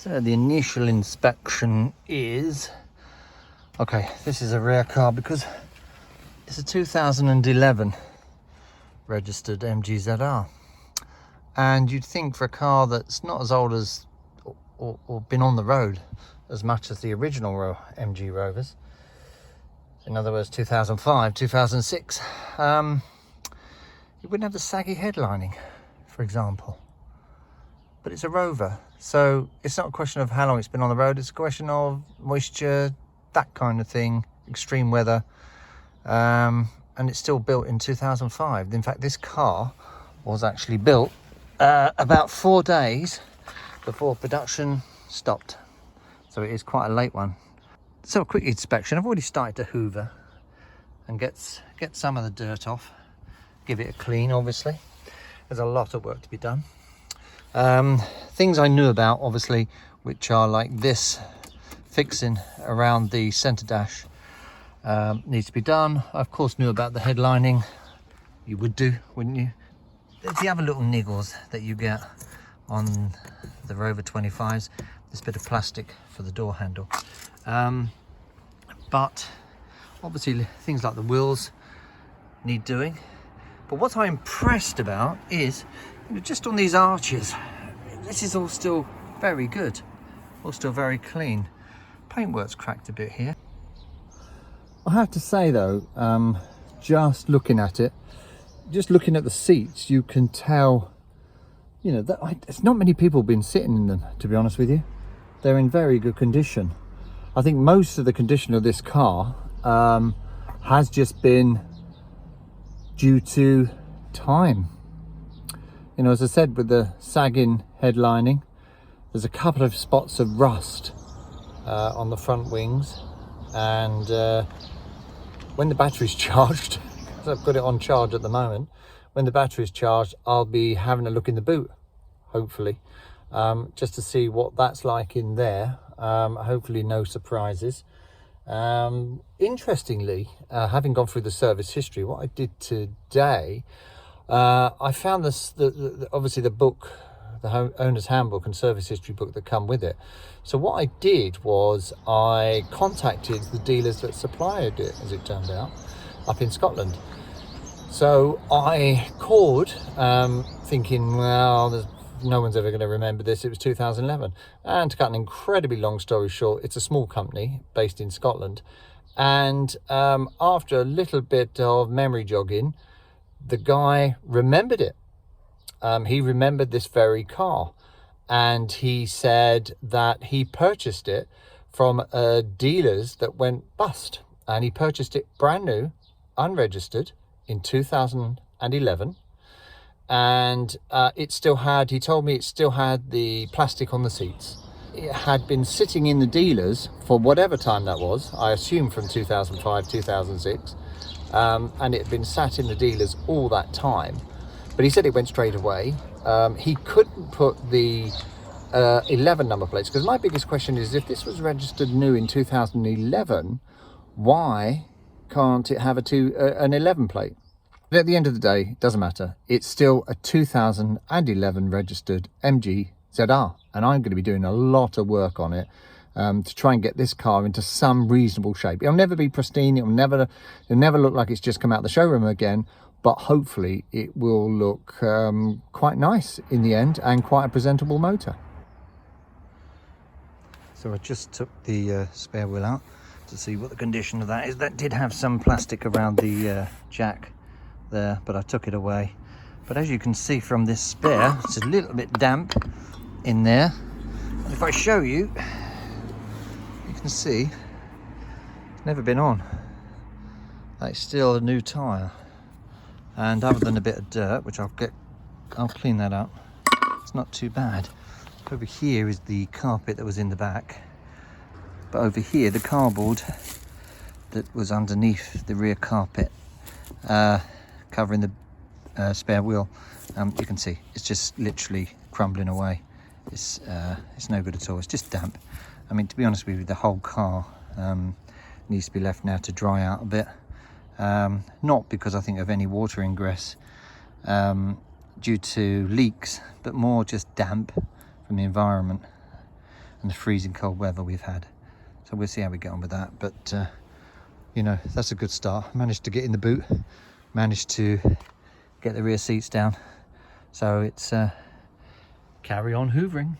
So the initial inspection is, okay, this is a rare car because it's a 2011 registered MGZR. And you'd think for a car that's not as old as, or been on the road as much as the original MG Rovers, in other words 2005, 2006, you wouldn't have the saggy headlining, for example. But it's a Rover, so it's not a question of how long it's been on the road, it's a question of moisture, that kind of thing, extreme weather, and it's still built in 2005. In fact, this car was actually built about 4 days before production stopped, so it is quite a late one. So a quick inspection. I've already started to hoover and get some of the dirt off, give it a clean. Obviously there's a lot of work to be done. Things I knew about, obviously, which are like this fixing around the center dash, needs to be done. I of course knew about the headlining. You would do, wouldn't you? There's the other little niggles that you get on the Rover 25s, this bit of plastic for the door handle, but obviously things like the wheels need doing. But what I'm impressed about is, just on these arches, this is all still very good, all still very clean. Paintwork's cracked a bit here. I have to say though, just looking at it, just looking at the seats, you can tell, you know, that there's not many people been sitting in them, to be honest with you. They're in very good condition. I think most of the condition of this car has just been due to time. You know, as I said, with the sagging headlining, there's a couple of spots of rust on the front wings, and when the battery's charged, because I've got it on charge at the moment, when the battery's charged, I'll be having a look in the boot, hopefully, just to see what that's like in there. Hopefully no surprises. Interestingly, having gone through the service history, what I did today, I found this, obviously the book, the owner's handbook and service history book that come with it. So what I did was I contacted the dealers that supplied it, as it turned out, up in Scotland. So I called, thinking, well, no one's ever going to remember this. It was 2011. And to cut an incredibly long story short, it's a small company based in Scotland. And after a little bit of memory jogging, the guy remembered it. He remembered this very car, and he said that he purchased it from dealers that went bust, and he purchased it brand new, unregistered, in 2011, and it still had, he told me it still had the plastic on the seats. It had been sitting in the dealers for whatever time that was, I assume from 2005, 2006, and it had been sat in the dealers all that time. But he said it went straight away. He couldn't put the 11 number plates, because my biggest question is, if this was registered new in 2011, why can't it have an 11 plate? But at the end of the day, it doesn't matter. It's still a 2011 registered MGZR, and I'm going to be doing a lot of work on it to try and get this car into some reasonable shape. It'll never be pristine. It'll never look like it's just come out of the showroom again, but hopefully it will look quite nice in the end, and quite a presentable motor. So I just took the spare wheel out to see what the condition of that is. That did have some plastic around the jack there, but I took it away. But as you can see from this spare, it's a little bit damp in there. And if I show you, you can see it's never been on. That's still a new tyre. And other than a bit of dirt, which I'll clean that up, it's not too bad. Over here is the carpet that was in the back, but over here the cardboard that was underneath the rear carpet, covering the spare wheel, you can see it's just literally crumbling away. It's no good at all. It's just damp. I mean, to be honest with you, the whole car needs to be left now to dry out a bit. Not because I think of any water ingress due to leaks, but more just damp from the environment. and the freezing cold weather we've had. So we'll see how we get on with that. But you know, that's a good start. Managed to get in the boot, managed to get the rear seats down. So it's carry on hoovering.